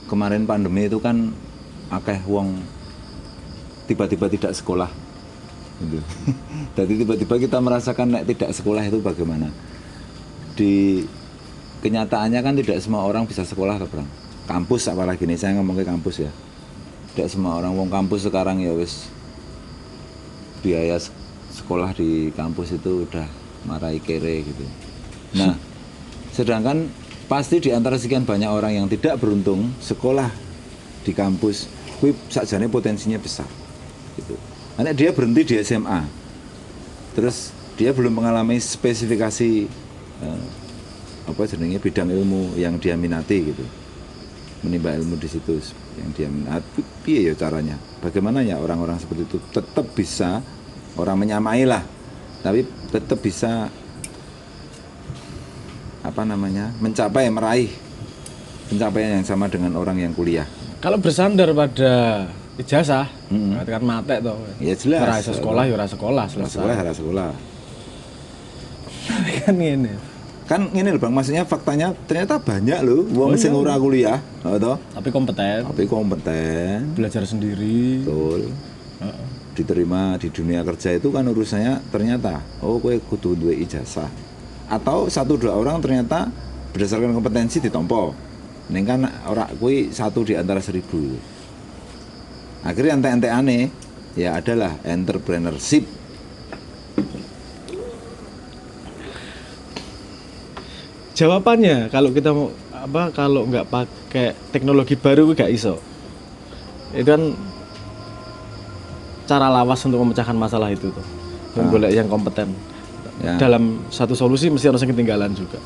kemarin pandemi itu kan akeh wong tiba-tiba tidak sekolah gitu. Jadi tiba-tiba kita merasakan nek tidak sekolah itu bagaimana. Di kenyataannya kan tidak semua orang bisa sekolah ke Bang. Kampus apalagi nih, saya ngomong ke kampus ya. Tidak semua orang wong kampus sekarang ya wis biaya sekolah di kampus itu udah marai kere gitu. Nah, sedangkan pasti di antara sekian banyak orang yang tidak beruntung sekolah di kampus, kuwi sakjane potensinya besar gitu. Karena dia berhenti di SMA. Terus dia belum mengalami spesifikasi apa jenenge bidang ilmu yang dia minati gitu. Menimba ilmu di situ yang dia minati. Piye ya caranya? Bagaimana ya orang-orang seperti itu tetap bisa orang menyamai lah, tapi tetap bisa apa namanya meraih pencapaian yang sama dengan orang yang kuliah. Kalau bersandar pada ijazah, kan mate toh. Ya jelas. Ora iso sekolah ya ora sekolah, selesai. Sekolah. Kan ngene. Kan ngene lho Bang, maksudnya faktanya ternyata banyak loh wong sing ora kuliah, toh. Tapi kompeten. Belajar sendiri. Betul. Diterima di dunia kerja itu kan urusannya ternyata kowe kudu duwe ijazah. Atau 1-2 orang ternyata berdasarkan kompetensi ditompo. Ning kan ora kuwi 1 di antara 1000. Akhirnya ente-enteane ya adalah entrepreneurship. Jawabannya kalau kita mau kalau nggak pakai teknologi baru nggak iso. Itu kan cara lawas untuk memecahkan masalah itu tuh. Golek yang kompeten. Ya. Dalam satu solusi mesti harus ketinggalan juga.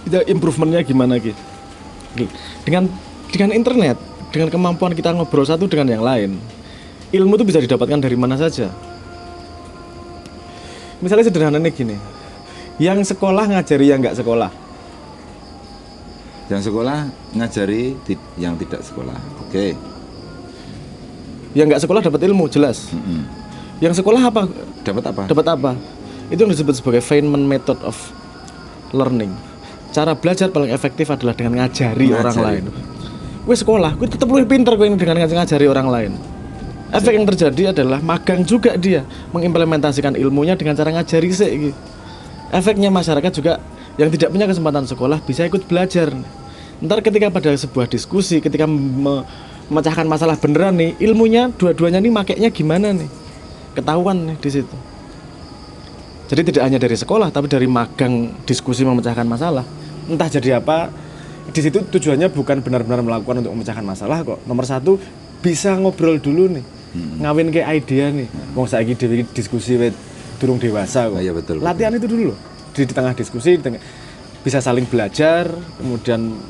Itu improvementnya gimana gitu? Dengan internet, dengan kemampuan kita ngobrol satu dengan yang lain, ilmu itu bisa didapatkan dari mana saja. Misalnya sederhananya gini, yang sekolah ngajari yang nggak sekolah. Yang sekolah ngajari yang tidak sekolah. Oke. Yang nggak sekolah dapat ilmu jelas. Yang sekolah apa? Dapat apa? Itu yang disebut sebagai Feynman method of learning. Cara belajar paling efektif adalah dengan ngajari orang lain. Gue sekolah, gue tetap lebih pintar gue dengan ngajari orang lain. Efek yang terjadi adalah magang juga dia mengimplementasikan ilmunya dengan cara ngajari sih. Efeknya masyarakat juga yang tidak punya kesempatan sekolah bisa ikut belajar. Ntar ketika pada sebuah diskusi, ketika memecahkan masalah beneran nih, ilmunya dua-duanya nih makainya gimana nih, ketahuan nih di situ. Jadi tidak hanya dari sekolah, tapi dari magang diskusi memecahkan masalah. Entah jadi apa, di situ tujuannya bukan benar-benar melakukan untuk memecahkan masalah kok. Nomor 1, bisa ngobrol dulu nih, ngawin ke idea nih. Wong saiki dhewe diskusi wit durung dewasa kok. Oh, iya, betul. Latihan itu dulu loh. Di tengah diskusi, bisa saling belajar, kemudian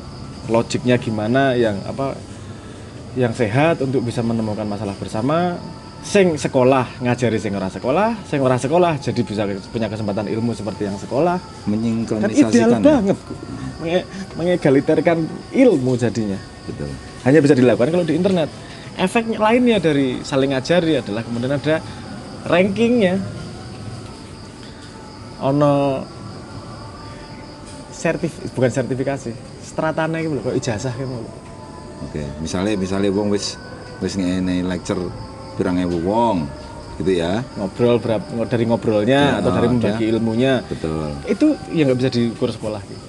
logiknya gimana yang sehat untuk bisa menemukan masalah bersama. Sing sekolah ngajari sing ora sekolah jadi bisa punya kesempatan ilmu seperti yang sekolah. Menyinkronisasikan. Kan ideal banget, mengegaliterkan ilmu jadinya. Betul. Hanya bisa dilakukan kalau di internet. Efek lainnya dari saling ngajari adalah kemudian ada rankingnya. Ono bukan sertifikasi, stratane iki lho, kok ijazah iki lho. Oke, misalnya wong wis ngene lecture pirang ewu wong gitu ya. Ngobrol dari ngobrolnya atau dari membagi ilmunya. Betul. Itu ya nggak bisa diukur sekolah gitu.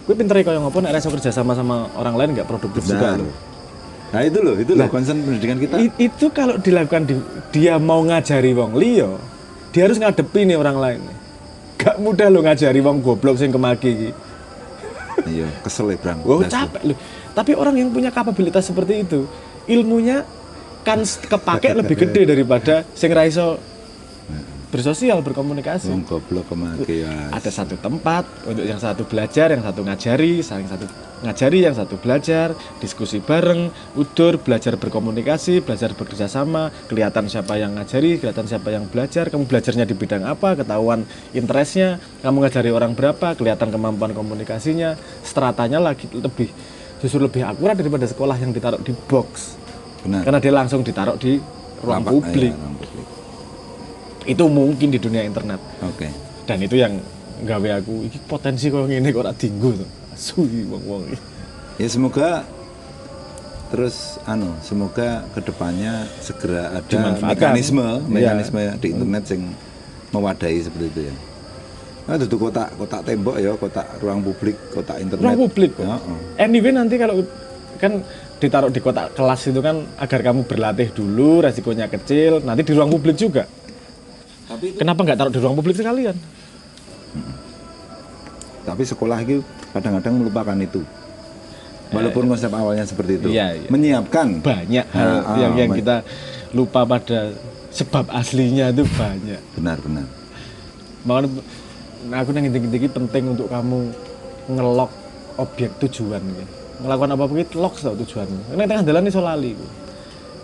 Gue pinter kayak ngopo nek iso kerja sama orang lain nggak produktif juga loh. Nah itu loh concern pendidikan kita. Itu kalau dilakukan dia mau ngajari wong liya, dia harus ngadepi nih orang lain. Gak mudah lo ngajari wong goblok sing kemaki iki. Iya, kesel ya, Bang. Oh, capek loh. Tapi orang yang punya kapabilitas seperti itu, ilmunya kan kepake lebih gede daripada sing ra iso bersosial, berkomunikasi. Goblok kemaki ya. Ada satu tempat untuk yang satu belajar, yang satu ngajari, saling satu ngajari, yang satu belajar, diskusi bareng, udur, belajar berkomunikasi, belajar bekerja sama, kelihatan siapa yang ngajari, kelihatan siapa yang belajar, kamu belajarnya di bidang apa, ketahuan interestnya, kamu ngajari orang berapa, kelihatan kemampuan komunikasinya, stratanya justru lebih akurat daripada sekolah yang ditaruh di box. Benar. Karena dia langsung ditaruh di ruang publik. Itu mungkin di dunia internet. Oke. Dan itu yang gawe aku iki potensi kok ngene kok ora dienggo to. Asu iki wong-wong iki. Ya semoga Terus semoga kedepannya segera ada Dimanfaatkan. mekanisme di internet yang mewadahi seperti itu ya. Nah, itu kotak tembok ya, kotak ruang publik, kotak internet. Ruang publik kok. Ya, Anyway nanti kalau kan ditaruh di kotak kelas itu kan agar kamu berlatih dulu, resikonya kecil, nanti di ruang publik juga. Tapi itu, Kenapa nggak taruh di ruang publik sekalian? tapi sekolah itu kadang-kadang melupakan itu. Walaupun konsep awalnya seperti itu. Iya, iya. Menyiapkan Banyak hal yang kita lupa pada sebab aslinya itu banyak. Benar. Makanya aku nang inti-inti penting untuk kamu ngelok objek tujuan gitu. Ngelakukan apa begitu lock tau tujuanmu. Karena tengah jalan iso lali.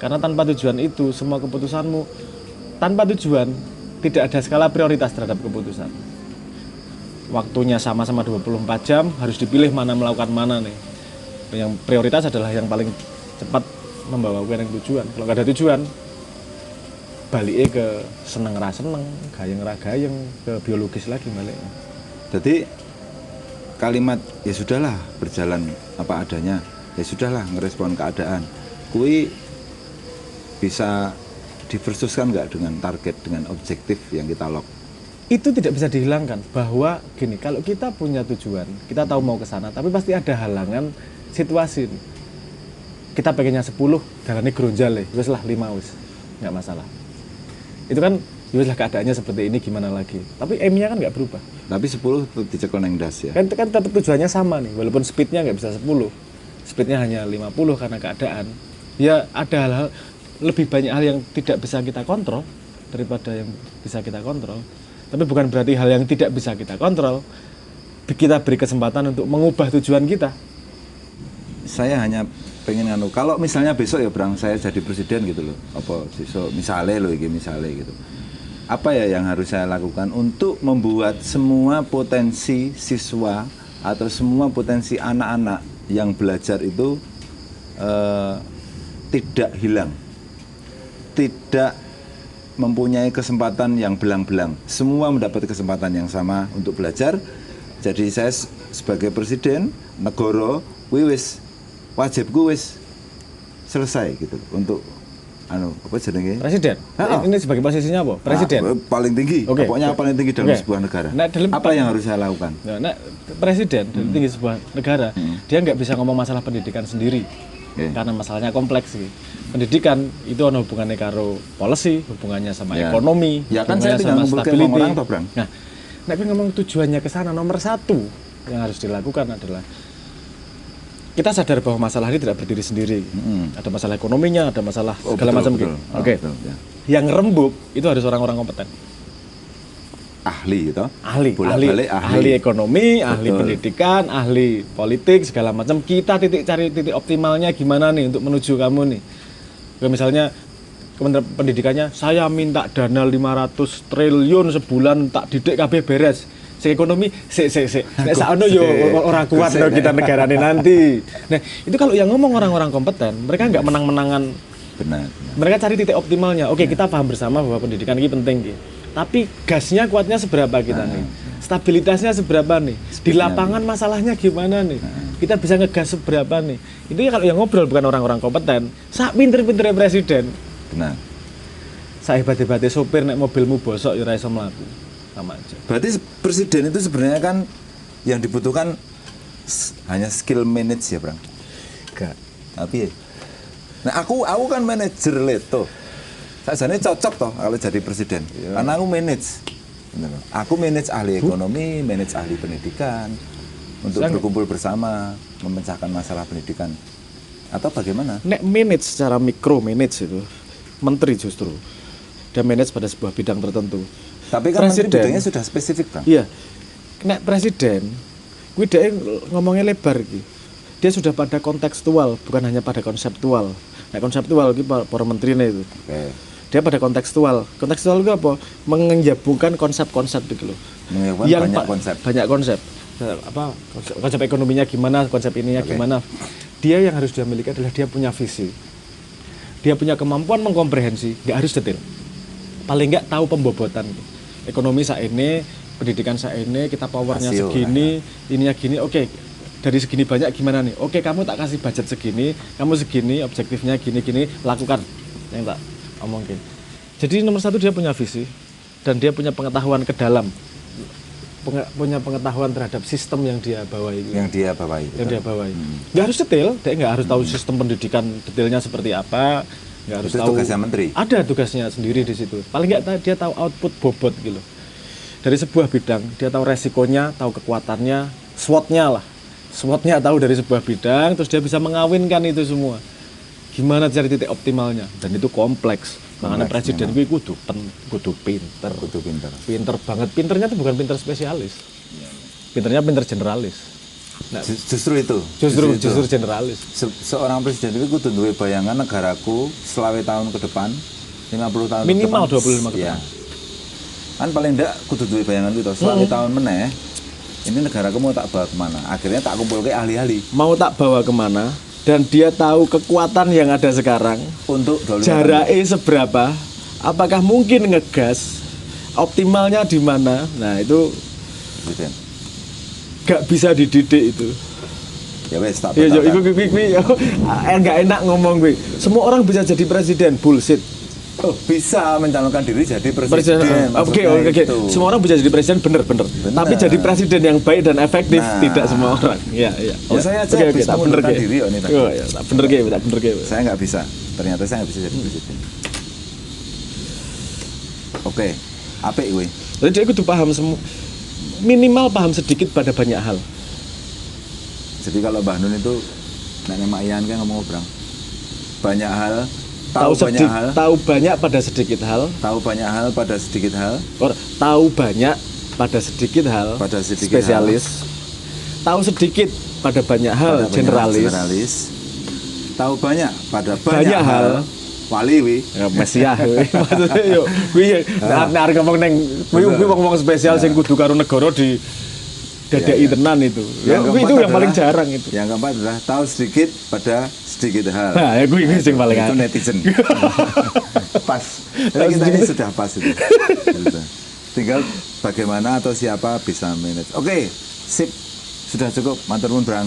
Karena tanpa tujuan itu semua keputusanmu tanpa tujuan tidak ada skala prioritas terhadap keputusan. Waktunya sama-sama 24 jam, harus dipilih mana melakukan mana nih. Yang prioritas adalah yang paling cepat membawa gue yang tujuan. Kalau nggak ada tujuan, baliknya ke seneng ra seneng, gayeng ra gayeng, ke biologis lagi balik. Jadi kalimat ya sudahlah berjalan apa adanya, ya sudahlah ngerespon keadaan. Kui bisa diversuskan nggak dengan target, dengan objektif yang kita lock? Itu tidak bisa dihilangkan bahwa gini, kalau kita punya tujuan, kita tahu mau ke sana, tapi pasti ada halangan situasi. Kita pengennya 10, jalannya geronjal wis lah 5 wis, nggak masalah. Itu kan wis lah keadaannya seperti ini gimana lagi. Tapi M-nya kan nggak berubah. Tapi 10 tetap dicekel neng das ya. Kan tetap tujuannya sama nih, walaupun speednya nggak bisa 10, speednya hanya 50 karena keadaan. Ya ada hal-hal lebih banyak hal yang tidak bisa kita kontrol daripada yang bisa kita kontrol. Tapi bukan berarti hal yang tidak bisa kita kontrol kita beri kesempatan untuk mengubah tujuan kita. Saya hanya pengen kalau misalnya besok ya Brang saya jadi presiden gitu loh, apa besok misalnya gitu. Apa ya yang harus saya lakukan untuk membuat semua potensi siswa atau semua potensi anak-anak yang belajar itu tidak hilang, tidak mempunyai kesempatan yang belang-belang, semua mendapat kesempatan yang sama untuk belajar. Jadi saya sebagai presiden negara wis wajibku wis selesai gitu untuk apa jenenge Presiden. Ini sebagai posisinya apa? Presiden. Paling tinggi. Okay. Pokoknya paling tinggi dalam sebuah negara. Apa yang harus saya lakukan? Nah, presiden dalam tinggi sebuah negara, dia nggak bisa ngomong masalah pendidikan sendiri. Karena masalahnya kompleks sih. Pendidikan itu ada hubungannya karo policy, hubungannya sama ekonomi, ya kan saya tinggal ngumpulkan orang toh, Brang. Nah, nek ngomong tujuannya ke sana, nomor 1 yang harus dilakukan adalah kita sadar bahwa masalah ini tidak berdiri sendiri. Ada masalah ekonominya, ada masalah segala macam gitu. Oke. Ya. Yang rembuk itu harus orang-orang kompeten. Ahli gitu. Ahli ekonomi, ahli pendidikan, ahli politik, segala macam. Kita cari titik optimalnya gimana nih untuk menuju kamu nih. Kayak misalnya Kementerian Pendidikannya, saya minta dana 500 triliun sebulan tak didik kabeh beres. Si ekonomi, nek sakno yo ora kuat lho kita negarane nanti. Nah, itu kalau yang ngomong orang-orang kompeten, mereka nggak menang-menangan. Benar. Mereka cari titik optimalnya. Oke, kita paham bersama bahwa pendidikan ini penting gitu. Tapi gasnya kuatnya seberapa kita nih? Stabilitasnya seberapa nih? Di lapangan masalahnya gimana nih? Kita bisa ngegas seberapa nih? Itu ya kalau yang ngobrol bukan orang-orang kompeten. Sak pinter-pinternya presiden. Benar. Sak hebat-hebatnya sopir nek mobilmu bosok ya ora iso mlaku. Sama aja. Berarti presiden itu sebenarnya kan yang dibutuhkan hanya skill manage ya, Brang? Enggak. Tapi nah aku kan manajer leto. Sajane cocok toh kalau jadi presiden. Karena aku manage. Aku manage ahli ekonomi, manage ahli pendidikan untuk berkumpul bersama memecahkan masalah pendidikan. Atau bagaimana? Nek manage secara mikro manage itu menteri justru. Dia manage pada sebuah bidang tertentu. Tapi kan menteri bidangnya sudah spesifik, Bang. Iya. Nek presiden kuwi dhek ngomongnya lebar iki. Dia sudah pada kontekstual, bukan hanya pada konseptual. Nek konseptual iki para menterine itu. Oke. Dia pada kontekstual. Kontekstual itu apa? Menggabungkan konsep-konsep gitu loh. Yang banyak konsep. Apa konsep ekonominya gimana, konsep ininya gimana. Dia yang harus dia miliki adalah dia punya visi. Dia punya kemampuan mengkomprehensi, nggak harus detail. Paling nggak tahu pembobotan. Ekonomi saat ini, pendidikan saat ini, kita powernya segini, ininya gini. Oke, dari segini banyak gimana nih? Oke, kamu tak kasih budget segini, kamu segini, objektifnya gini-gini, lakukan yang tak omongin. Jadi nomor satu dia punya visi dan dia punya pengetahuan ke dalam, punya pengetahuan terhadap sistem yang dia bawahi. Yang dia bawahi. Yang dia bawahi. Nggak harus detail, dia nggak harus tahu sistem pendidikan detailnya seperti apa, nggak harus Itu tahu. tugasnya menteri. Ada tugasnya sendiri di situ. Paling nggak dia tahu output bobot gitu. Dari sebuah bidang, dia tahu resikonya, tahu kekuatannya, SWOT-nya lah. SWOT-nya tahu dari sebuah bidang, terus dia bisa mengawinkan itu semua. Gimana cari titik optimalnya? Dan itu kompleks. Makanya presiden gue kudu pinter. Kudu pinter. Pinter banget. Pinternya tuh bukan pinter spesialis. Pinternya pinter generalis. Nah, Justru itu. justru generalis. Seorang presiden itu kudu duwe bayangan negaraku selawe tahun ke depan, 50 tahun Minimal ke depan. 25 ke depan. Ya. Kan paling enggak kudu duwe bayangan gitu. Selawe tahun meneh, ini negaraku mau tak bawa kemana? Akhirnya tak kumpulke ahli-ahli. Mau tak bawa kemana? Dan dia tahu kekuatan yang ada sekarang. Untuk Jaraknya seberapa? Apakah mungkin ngegas? Optimalnya di mana? Nah itu presiden. gak bisa dididik itu. Ya wes tak Ya, batalkan. nggak enak ngomong gue. Semua orang bisa jadi presiden, bullshit. Oh, bisa mencalonkan diri jadi presiden. Presiden, oke. Itu. Semua orang bisa jadi presiden, bener. Tapi jadi presiden yang baik dan efektif tidak semua orang. Iya. Oh, saya aja Oke, bisa tak bener mengundurkan ke. diri, oh, ini tadi. Oh, ya, tak bener ke. Saya nggak bisa. Ternyata saya nggak bisa jadi presiden. Oke, apik gue. Jadi dia kudu paham semua. Minimal paham sedikit pada banyak hal. Jadi kalau Mbah Nun itu nenek Mak Ian kan ngomong berang. Banyak hal, Tahu banyak pada sedikit hal. tahu banyak hal pada sedikit hal, Tahu banyak pada sedikit hal. Pada sedikit spesialis. Tahu sedikit pada banyak hal, pada banyak generalis. Tahu banyak pada Banyak hal. wali wi. Ya Mesiah. Maksudnya yo kuwi nek ngomong neng kuwi wong spesial sing kudu karo negara di dadai tenan itu. Ya, Yang itu keempat yang paling adalah- jarang itu. Yang keempat adalah tahu sedikit pada sedikit hal. Nah, ya kuwi sing paling Itu netizen. Pas. Jadi kita ini sudah pas itu. Gitu. Tinggal bagaimana atau siapa bisa manage. Oke, sip. Sudah cukup. Matur nuwun, Brang.